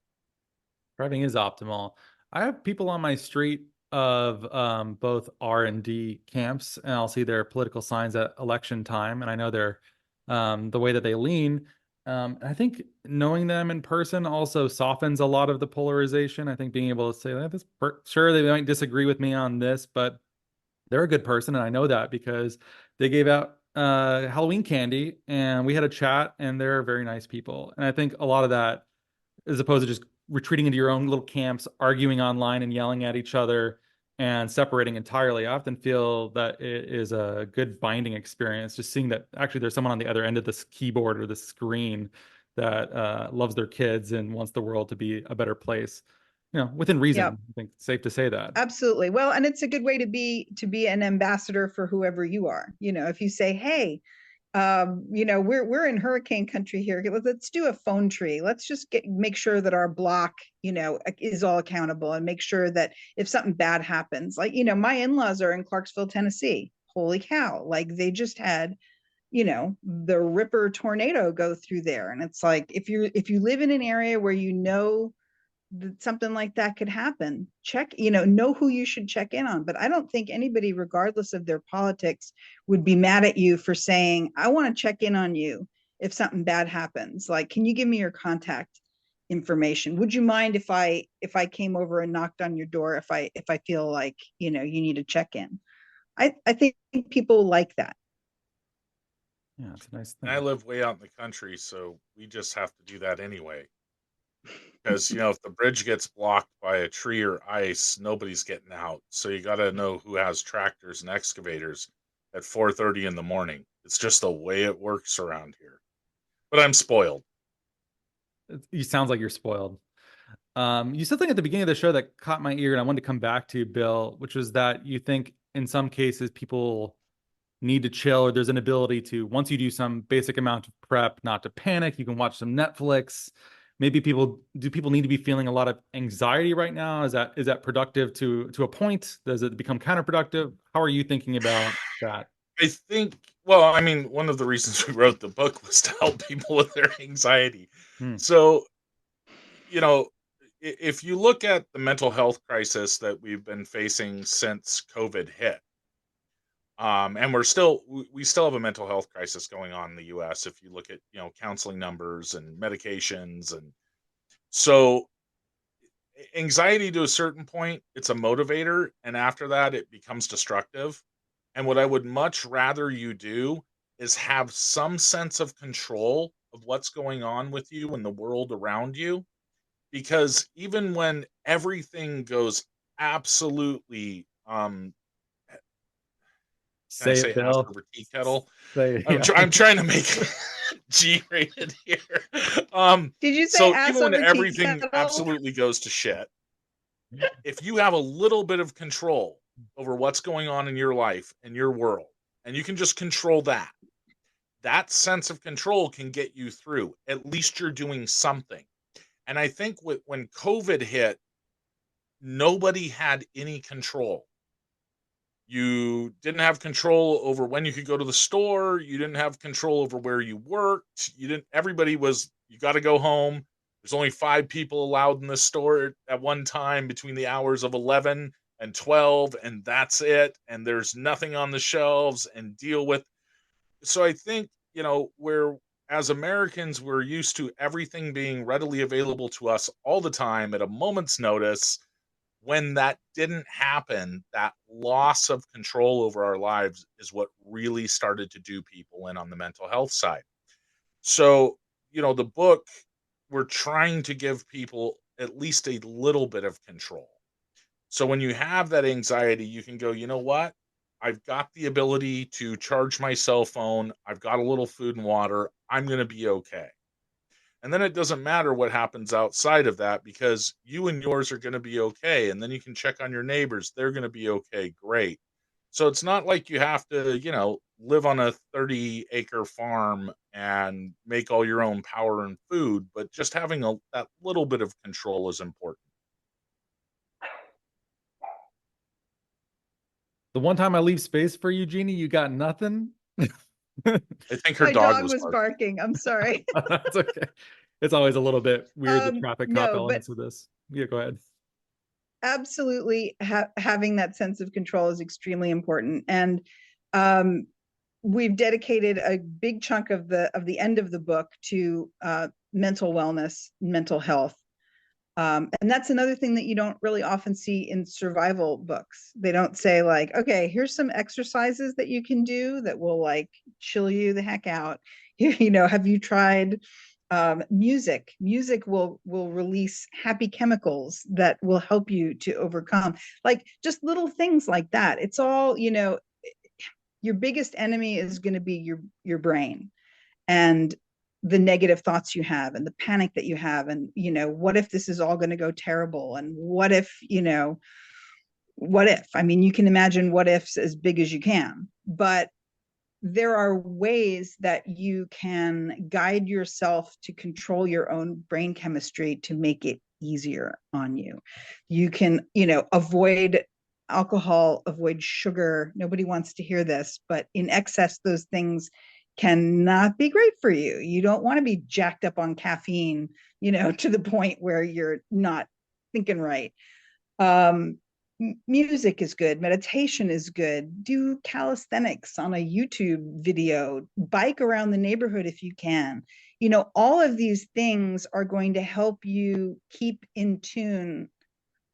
Speaker 2: Thriving is optimal. I have people on my street of both R&D camps, and I'll see their political signs at election time, and I know they're the way that they lean. I think knowing them in person also softens a lot of the polarization. I think being able to say, sure, they might disagree with me on this, but they're a good person, and I know that because they gave out Halloween candy, and we had a chat, and they're very nice people. And I think a lot of that, as opposed to just retreating into your own little camps, arguing online and yelling at each other and separating entirely. I often feel that it is a good binding experience, just seeing that actually there's someone on the other end of this keyboard or the screen that loves their kids and wants the world to be a better place. Within reason.
Speaker 4: Yep.
Speaker 2: I think it's safe to say that.
Speaker 4: Absolutely. Well, and it's a good way to be an ambassador for whoever you are. If you say, hey, we're in hurricane country here. Let's do a phone tree. Let's just make sure that our block, is all accountable, and make sure that if something bad happens, like, my in-laws are in Clarksville, Tennessee. Holy cow. Like they just had, the Ripper tornado go through there. And it's like, if you live in an area where that something like that could happen, check, know who you should check in on. But I don't think anybody, regardless of their politics, would be mad at you for saying, I want to check in on you if something bad happens. Like, can you give me your contact information? Would you mind if I came over and knocked on your door if I feel like, you need to check in? I think people like that.
Speaker 2: Yeah, it's a nice thing.
Speaker 3: And I live way out in the country, so we just have to do that anyway. Because, if the bridge gets blocked by a tree or ice, nobody's getting out. So you got to know who has tractors and excavators at 4:30 in the morning. It's just the way it works around here. But I'm spoiled.
Speaker 2: You sounds like you're spoiled. You said something at the beginning of the show that caught my ear, and I wanted to come back to, Bill, which was that you think in some cases people need to chill, or there's an ability to, once you do some basic amount of prep, not to panic. You can watch some Netflix. Maybe people need to be feeling a lot of anxiety right now? Is that productive to a point? Does it become counterproductive? How are you thinking about that?
Speaker 3: I think, well, I mean, one of the reasons we wrote the book was to help people with their anxiety. So, if you look at the mental health crisis that we've been facing since COVID hit, and we still have a mental health crisis going on in the US if you look at, counseling numbers and medications. And so anxiety, to a certain point, it's a motivator, and after that it becomes destructive. And what I would much rather you do is have some sense of control of what's going on with you and the world around you. Because even when everything goes absolutely, can I
Speaker 2: Say
Speaker 3: say
Speaker 2: it,
Speaker 3: ass
Speaker 2: Bill.
Speaker 3: over tea kettle?
Speaker 2: Say it.
Speaker 3: I'm trying to make G-rated here.
Speaker 4: Did you say
Speaker 3: So
Speaker 4: ass
Speaker 3: even when
Speaker 4: over tea
Speaker 3: everything
Speaker 4: kettle?
Speaker 3: absolutely goes to shit, if you have a little bit of control over what's going on in your life and your world, and you can just control that sense of control can get you through. At least you're doing something. And I think when COVID hit, nobody had any control. You didn't have control over when you could go to the store. You didn't have control over where you worked. Everybody was, you got to go home. There's only 5 people allowed in the store at one time between the hours of 11 and 12, and that's it. And there's nothing on the shelves, and deal with. So I think, we're as Americans, we're used to everything being readily available to us all the time at a moment's notice. When that didn't happen, that loss of control over our lives is what really started to do people in on the mental health side. So, the book, we're trying to give people at least a little bit of control. So when you have that anxiety, you can go, you know what? I've got the ability to charge my cell phone. I've got a little food and water. I'm going to be okay. And then it doesn't matter what happens outside of that because you and yours are going to be okay. And then you can check on your neighbors. They're going to be okay. Great. So it's not like you have to, live on a 30-acre farm and make all your own power and food, but just having that little bit of control is important.
Speaker 2: The one time I leave space for you, Jeannie, you got nothing.
Speaker 3: I think her
Speaker 4: My
Speaker 3: dog
Speaker 4: dog was
Speaker 3: barking.
Speaker 4: barking. I'm sorry.
Speaker 2: That's okay. It's always a little bit weird, the traffic cop
Speaker 4: No, but
Speaker 2: elements of this. Yeah, go ahead.
Speaker 4: absolutely having that sense of control is extremely important. And um, we've dedicated a big chunk of the end of the book to mental wellness, mental health. And that's another thing that you don't really often see in survival books. They don't say like, okay, here's some exercises that you can do that will like chill you the heck out. Have you tried music? Music will release happy chemicals that will help you to overcome, like just little things like that. It's all, your biggest enemy is going to be your brain and the negative thoughts you have and the panic that you have, and what if this is all going to go terrible, and what if, I mean, you can imagine what ifs as big as you can, but there are ways that you can guide yourself to control your own brain chemistry to make it easier on you. You can, avoid alcohol, avoid sugar. Nobody wants to hear this, but in excess, those things cannot be great for you. You don't want to be jacked up on caffeine, to the point where you're not thinking right. Music is good, meditation is good, do calisthenics on a YouTube video, bike around the neighborhood if you can. All of these things are going to help you keep in tune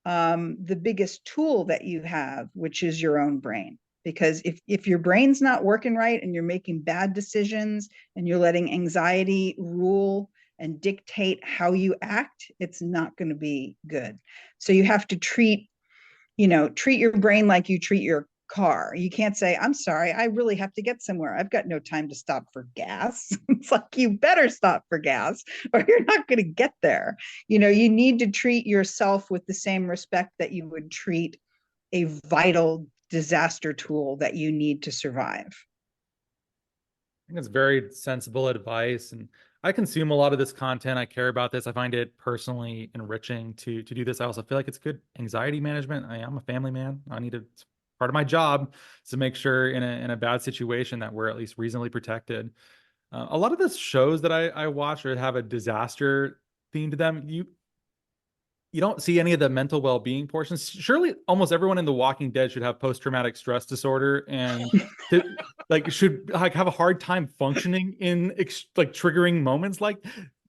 Speaker 4: the biggest tool that you have, which is your own brain. Because if your brain's not working right and you're making bad decisions and you're letting anxiety rule and dictate how you act, it's not going to be good. So you have to treat your brain like you treat your car. You can't say, I'm sorry, I really have to get somewhere. I've got no time to stop for gas. It's like, you better stop for gas or you're not going to get there. You need to treat yourself with the same respect that you would treat a vital disaster tool that you need to survive.
Speaker 2: I think it's very sensible advice, and I consume a lot of this content. I care about this. I find it personally enriching to do this. I also feel like it's good anxiety management. I'm a family man. It's part of my job to make sure in a bad situation that we're at least reasonably protected. A lot of the shows that I watch or have a disaster theme to them, you don't see any of the mental well-being portions. Surely almost everyone in The Walking Dead should have post-traumatic stress disorder and should have a hard time functioning in triggering moments. Like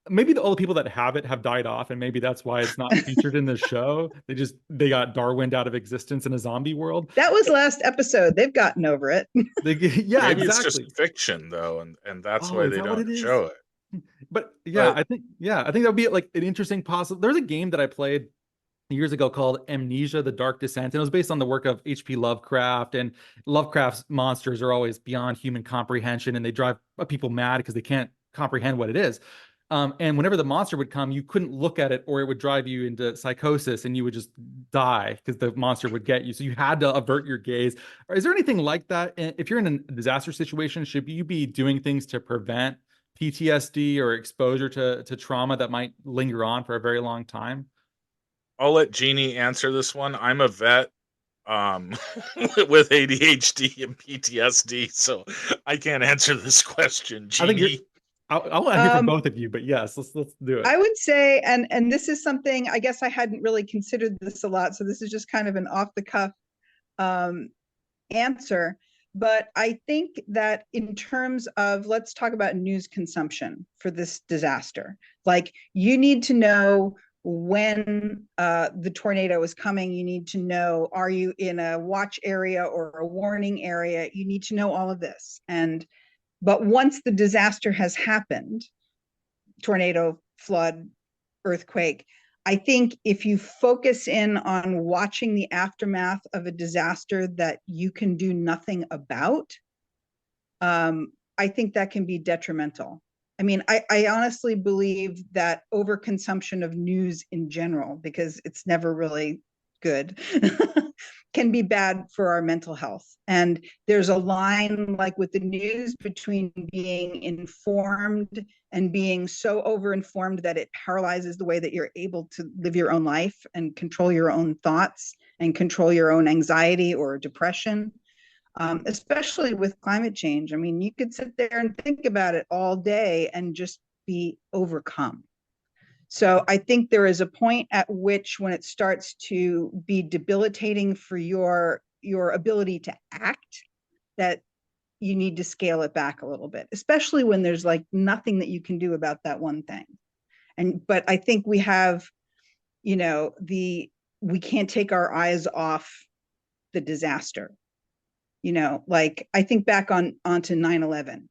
Speaker 2: maybe all the people that have it have died off, and maybe that's why it's not featured in the show. They got Darwined out of existence in a zombie world.
Speaker 4: That was last episode. They've gotten over it.
Speaker 2: Yeah,
Speaker 3: maybe
Speaker 2: exactly.
Speaker 3: It's just fiction though, and that's why they don't show it.
Speaker 2: But I think that would be like an interesting possible. There's a game that I played years ago called Amnesia: The Dark Descent, and it was based on the work of H.P. Lovecraft. And Lovecraft's monsters are always beyond human comprehension, and they drive people mad because they can't comprehend what it is. And whenever the monster would come, you couldn't look at it, or it would drive you into psychosis, and you would just die because the monster would get you. So you had to avert your gaze. Is there anything like that? If you're in a disaster situation, should you be doing things to prevent PTSD or exposure to trauma that might linger on for a very long time?
Speaker 3: I'll let Jeannie answer this one. I'm a vet with ADHD and PTSD, so I can't answer this question. Jeannie,
Speaker 2: I want to hear from both of you, but yes, let's do it.
Speaker 4: I would say, and this is something I guess I hadn't really considered this a lot, so this is just kind of an off the cuff answer. But I think that in terms of, let's talk about news consumption for this disaster. Like, you need to know when the tornado is coming. You need to know, are you in a watch area or a warning area? You need to know all of this. But once the disaster has happened, tornado, flood, earthquake, I think if you focus in on watching the aftermath of a disaster that you can do nothing about, I think that can be detrimental. I mean, I honestly believe that overconsumption of news in general, because it's never really good, can be bad for our mental health. And there's a line, like with the news, between being informed and being so overinformed that it paralyzes the way that you're able to live your own life and control your own thoughts and control your own anxiety or depression. Especially with climate change. I mean, you could sit there and think about it all day and just be overcome. So I think there is a point at which, when it starts to be debilitating for your ability to act, that you need to scale it back a little bit, especially when there's like nothing that you can do about that one thing. But I think we have, we can't take our eyes off the disaster. Like, I think back onto 9/11,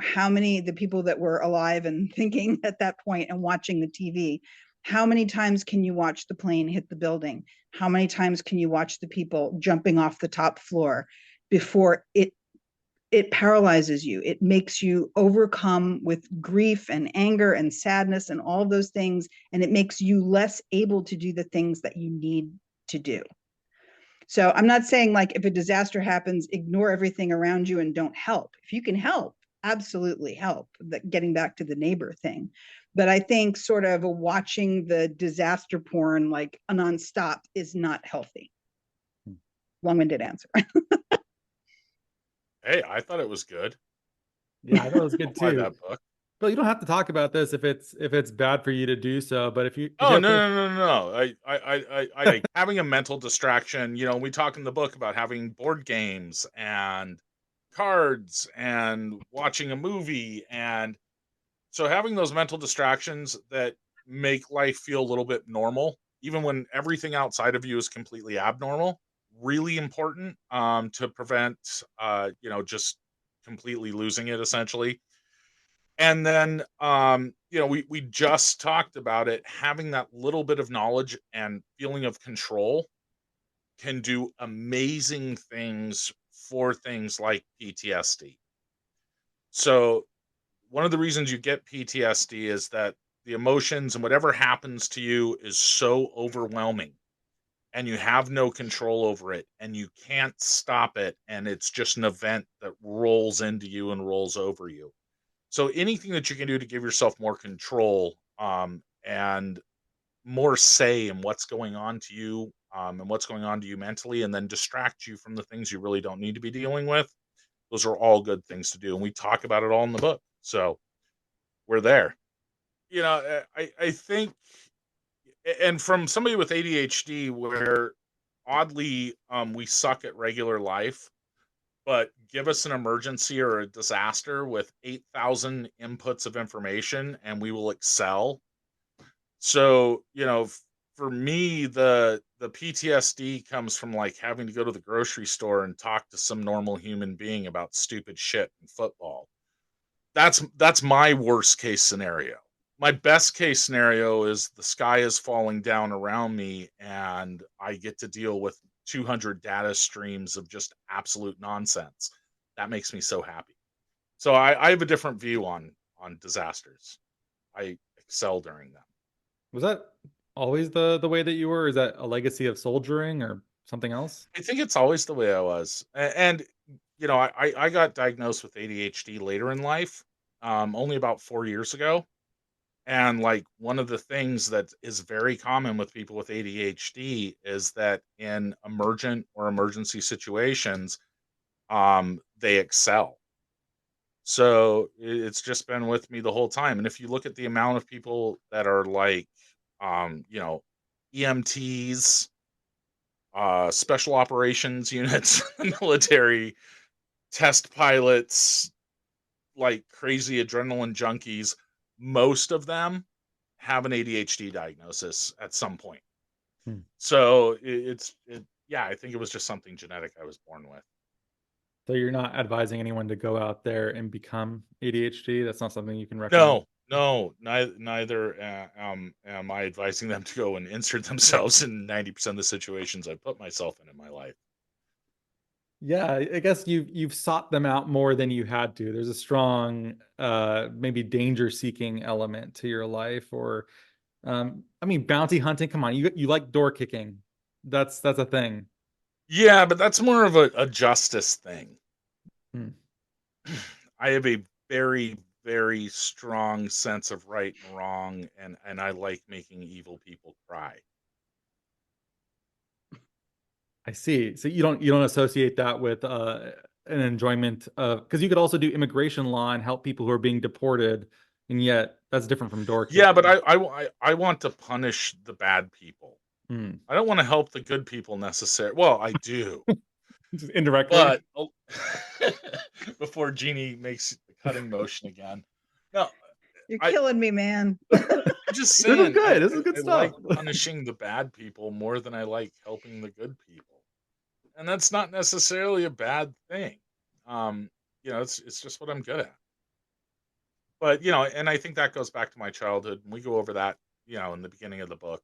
Speaker 4: how many, the people that were alive and thinking at that point and watching the TV, how many times can you watch the plane hit the building? How many times can you watch the people jumping off the top floor before it paralyzes you? It makes you overcome with grief and anger and sadness and all those things, and it makes you less able to do the things that you need to do. So I'm not saying, like, if a disaster happens, ignore everything around you and don't help. If you can help, absolutely help. Getting back to the neighbor thing. But I think sort of watching the disaster porn like nonstop is not healthy. Long-winded answer.
Speaker 3: Hey, I thought it was good.
Speaker 2: Yeah, I thought it was good
Speaker 3: Apply
Speaker 2: too.
Speaker 3: that book.
Speaker 2: Bill, you don't have to talk about this if it's bad for you to do so. But if you
Speaker 3: Oh,
Speaker 2: have
Speaker 3: no,
Speaker 2: to,
Speaker 3: no, no, no. I like having a mental distraction. We talk in the book about having board games and cards and watching a movie. And so having those mental distractions that make life feel a little bit normal, even when everything outside of you is completely abnormal, really important, to prevent, just completely losing it, essentially. And then, we just talked about it. Having that little bit of knowledge and feeling of control can do amazing things for things like PTSD. So, one of the reasons you get PTSD is that the emotions and whatever happens to you is so overwhelming, and you have no control over it, and you can't stop it. And it's just an event that rolls into you and rolls over you. So anything that you can do to give yourself more control, and more say in what's going on to you, and what's going on to you mentally, and then distract you from the things you really don't need to be dealing with. Those are all good things to do. And we talk about it all in the book. So we're there. I think, and from somebody with ADHD, where oddly, we suck at regular life, but give us an emergency or a disaster with 8,000 inputs of information and we will excel. So, for me, the PTSD comes from like having to go to the grocery store and talk to some normal human being about stupid shit and football. That's my worst case scenario. My best case scenario is the sky is falling down around me and I get to deal with 200 data streams of just absolute nonsense. That makes me so happy. So I have a different view on disasters. I excel during them.
Speaker 2: was that always the way that you were? Is that a legacy of soldiering or something else?
Speaker 3: I think it's always the way I was. And I got diagnosed with ADHD later in life, only about 4 years ago. And like one of the things that is very common with people with ADHD is that in emergent or emergency situations, they excel. So it's just been with me the whole time. And if you look at the amount of people that are like, EMTs, special operations units, military, test pilots, like crazy adrenaline junkies, most of them have an ADHD diagnosis at some point. So yeah, I think it was just something genetic I was born with.
Speaker 2: So you're not advising anyone to go out there and become ADHD? That's not something you can recommend?
Speaker 3: No, neither am I advising them to go and insert themselves in 90% of the situations I put myself in my life.
Speaker 2: Yeah, I guess you've sought them out more than you had to. There's a strong maybe danger seeking element to your life, or I mean bounty hunting. Come on, you like door kicking. That's a thing.
Speaker 3: Yeah, but that's more of a justice thing.
Speaker 2: Hmm.
Speaker 3: I have a very, very strong sense of right and wrong, and I like making evil people cry.
Speaker 2: I see. So you don't associate that with an enjoyment of, because you could also do immigration law and help people who are being deported, and yet that's different from door
Speaker 3: Yeah, but
Speaker 2: kicking.
Speaker 3: I want to punish the bad people.
Speaker 2: Hmm.
Speaker 3: I don't want to help the good people necessarily. Well, I do,
Speaker 2: Just indirectly.
Speaker 3: but before Jeannie makes the cutting motion again. No,
Speaker 4: You're
Speaker 3: I
Speaker 4: killing me, man.
Speaker 3: I'm just
Speaker 2: This is
Speaker 3: saying
Speaker 2: good. This is good
Speaker 3: I
Speaker 2: stuff.
Speaker 3: like punishing the bad people more than I like helping the good people. And that's not necessarily a bad thing. Um, it's just what I'm good at. But and I think that goes back to my childhood, and we go over that, in the beginning of the book.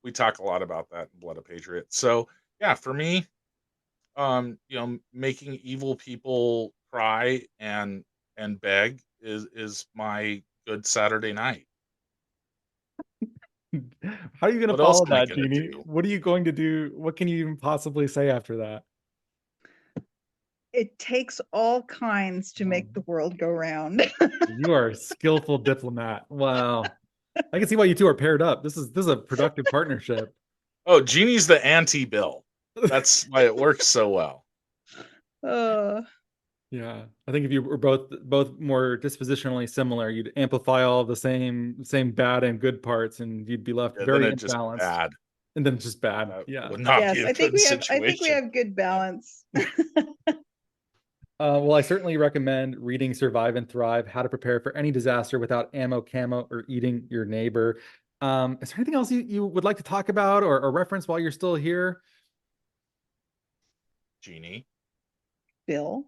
Speaker 3: We talk a lot about that in Blood of Patriot. So yeah, for me, making evil people cry and beg is my good Saturday night.
Speaker 2: How are you going to
Speaker 3: What else
Speaker 2: follow
Speaker 3: am I
Speaker 2: that,
Speaker 3: gonna
Speaker 2: Jeannie?
Speaker 3: do?
Speaker 2: What are you going to do? What can you even possibly say after that?
Speaker 4: It takes all kinds to make the world go round.
Speaker 2: You are a skillful diplomat. Wow. I can see why you two are paired up. This is a productive partnership.
Speaker 3: Oh, Jeannie's the anti-Bill. That's why it works so well.
Speaker 4: uh,
Speaker 2: Yeah. I think if you were both more dispositionally similar, you'd amplify all the same bad and good parts, and you'd be left
Speaker 3: Yeah, then
Speaker 2: very
Speaker 3: it just
Speaker 2: imbalanced.
Speaker 3: bad.
Speaker 2: And then it's just bad.
Speaker 3: That
Speaker 2: Yeah.
Speaker 3: would not be
Speaker 4: yes,
Speaker 3: a good
Speaker 4: I think we
Speaker 3: situation.
Speaker 4: have good
Speaker 3: Yeah.
Speaker 4: balance.
Speaker 2: Well, I certainly recommend reading Survive and Thrive: How to Prepare for Any Disaster Without Ammo, Camo, or Eating Your Neighbor. Is there anything else you would like to talk about or reference while you're still here?
Speaker 3: Jeannie.
Speaker 4: Bill.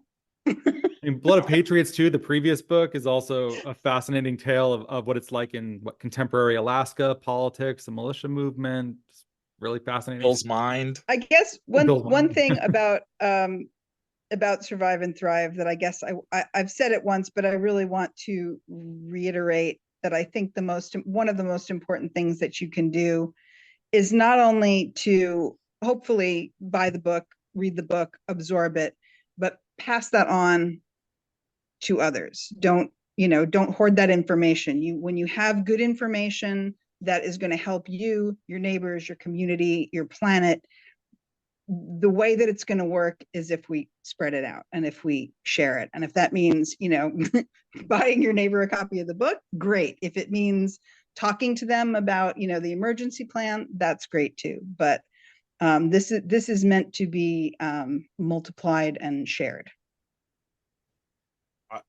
Speaker 2: In Blood of Patriots too, the previous book is also a fascinating tale of what it's like in contemporary Alaska, politics, the militia movement. It's really fascinating.
Speaker 3: Bill's mind.
Speaker 4: I guess
Speaker 2: Bill's
Speaker 4: one
Speaker 2: mind.
Speaker 4: thing about Survive and Thrive that I guess I've said it once, but I really want to reiterate that I think one of the most important things that you can do is not only to hopefully buy the book, read the book, absorb it, but pass that on to others. Don't hoard that information. When you have good information that is going to help you, your neighbors, your community, your planet, the way that it's going to work is if we spread it out and if we share it. And if that means, buying your neighbor a copy of the book, great. If it means talking to them about, the emergency plan, that's great too. But this is meant to be multiplied and shared.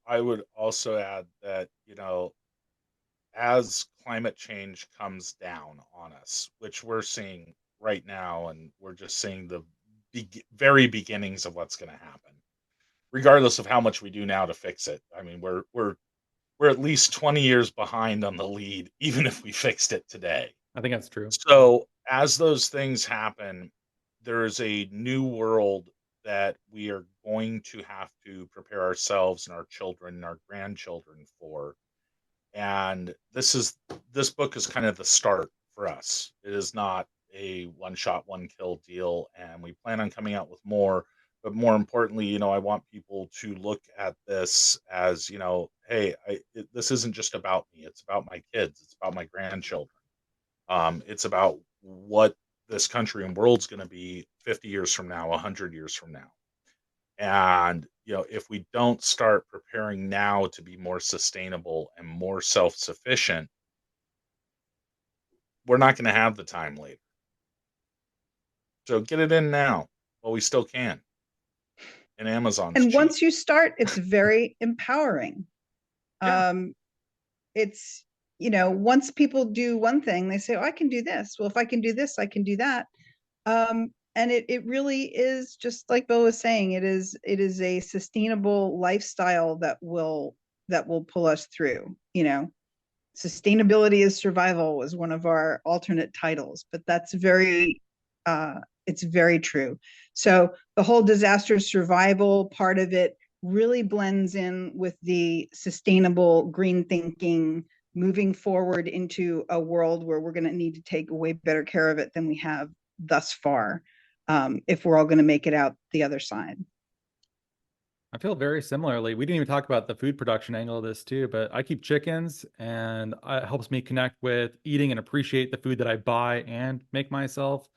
Speaker 3: I would also add that, as climate change comes down on us, which we're seeing right now, and we're just seeing the very beginnings of what's going to happen, regardless of how much we do now to fix it. I mean, we're at least 20 years behind on the lead, even if we fixed it today.
Speaker 2: I think that's true.
Speaker 3: So as those things happen, there's a new world that we are going to have to prepare ourselves and our children and our grandchildren for. And this book is kind of the start for us. It is not a one shot, one kill deal, and we plan on coming out with more. But more importantly, I want people to look at this as, hey, this isn't just about me. It's about my kids. It's about my grandchildren. It's about what this country and world's going to be 50 years from now, 100 years from now. And, if we don't start preparing now to be more sustainable and more self-sufficient, we're not going to have the time later. So get it in now while we still can. and Amazon's
Speaker 4: And
Speaker 3: cheap.
Speaker 4: once you start, it's very empowering.
Speaker 3: Yeah.
Speaker 4: It's, once people do one thing, they say, oh, I can do this. Well, if I can do this, I can do that. And it really is, just like Bill was saying, it is a sustainable lifestyle that will pull us through. Sustainability is survival was one of our alternate titles, but that's it's very true. So the whole disaster survival part of it really blends in with the sustainable green thinking, moving forward into a world where we're going to need to take way better care of it than we have thus far, if we're all going to make it out the other side.
Speaker 2: I feel very similarly. We didn't even talk about the food production angle of this too, but I keep chickens, and it helps me connect with eating and appreciate the food that I buy and make myself.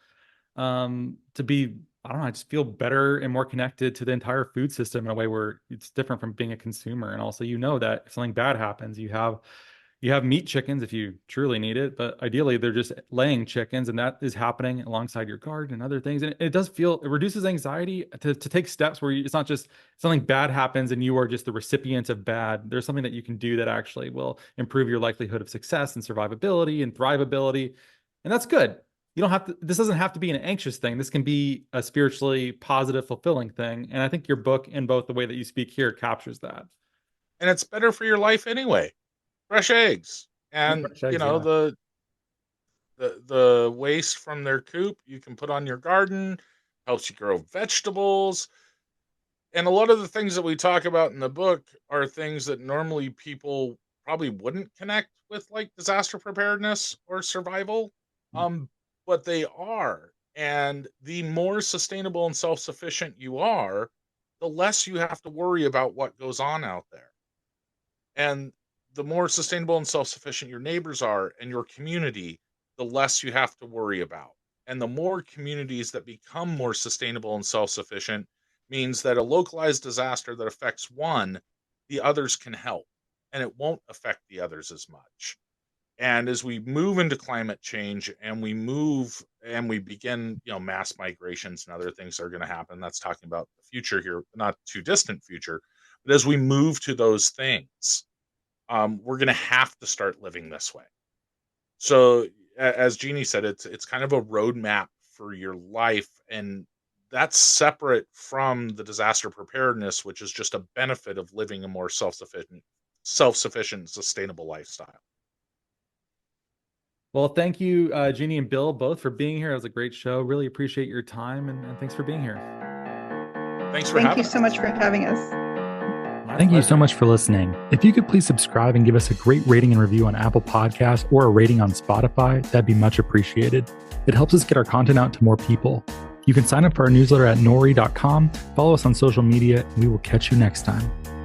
Speaker 2: To be, I don't know, I just feel better and more connected to the entire food system in a way where it's different from being a consumer. And also, that if something bad happens, you have meat chickens if you truly need it, but ideally they're just laying chickens, and that is happening alongside your garden and other things. And it reduces anxiety to take steps where it's not just something bad happens and you are just the recipient of bad. There's something that you can do that actually will improve your likelihood of success and survivability and thrivability. And that's good. This doesn't have to be an anxious thing. This can be a spiritually positive, fulfilling thing. And I think your book, in both the way that you speak here, captures that.
Speaker 3: And it's better for your life anyway. Fresh eggs, and the waste from their coop you can put on your garden, helps you grow vegetables. And a lot of the things that we talk about in the book are things that normally people probably wouldn't connect with, like disaster preparedness or survival, but they are. And the more sustainable and self-sufficient you are, the less you have to worry about what goes on out there. And the more sustainable and self-sufficient your neighbors are and your community, the less you have to worry about. And the more communities that become more sustainable and self-sufficient means that a localized disaster that affects one, the others can help, and it won't affect the others as much. And as we move into climate change and we begin, mass migrations and other things that are going to happen, that's talking about the future here, not too distant future. But as we move to those things, we're going to have to start living this way. So as Jeanne said, it's kind of a roadmap for your life. And that's separate from the disaster preparedness, which is just a benefit of living a more self-sufficient, sustainable lifestyle.
Speaker 2: Well, thank you, Jeanne and Bill, both for being here. It was a great show. Really appreciate your time, and thanks for being here.
Speaker 3: Thanks for having us.
Speaker 4: Thank you so much for having us.
Speaker 5: Thank you so much for listening. If you could please subscribe and give us a great rating and review on Apple Podcasts or a rating on Spotify, that'd be much appreciated. It helps us get our content out to more people. You can sign up for our newsletter at nori.com, follow us on social media, and we will catch you next time.